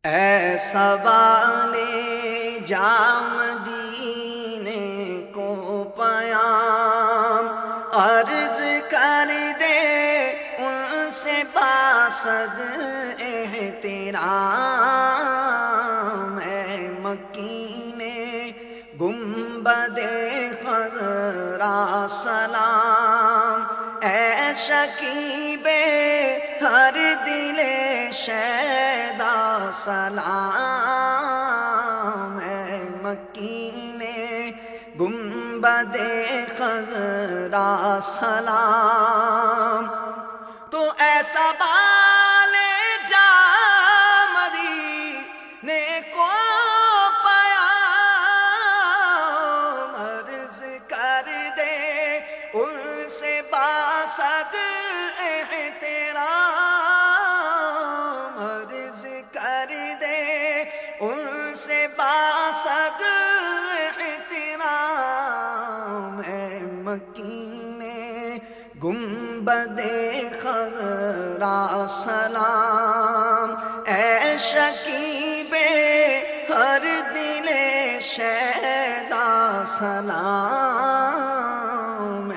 اے سوال جام مدینے کو پیام عرض کر دے ان سے باسد احترام، اے مکین گنبد خضرا سلام، اے شکیب ہر دل شیدا سلام، اے مکین گنبد خضرا سلام۔ تو ایسا بال جا مدینے کو پیام عرض کر دے ان سے باسد احترام، عرض کر دے ان سے باسد احترام، اے مکین گنبد خضرا سلام، اے شکیب ہر دل شیدا سلام،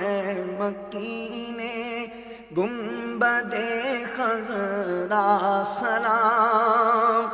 اے مکین گنبد خضرا سلام۔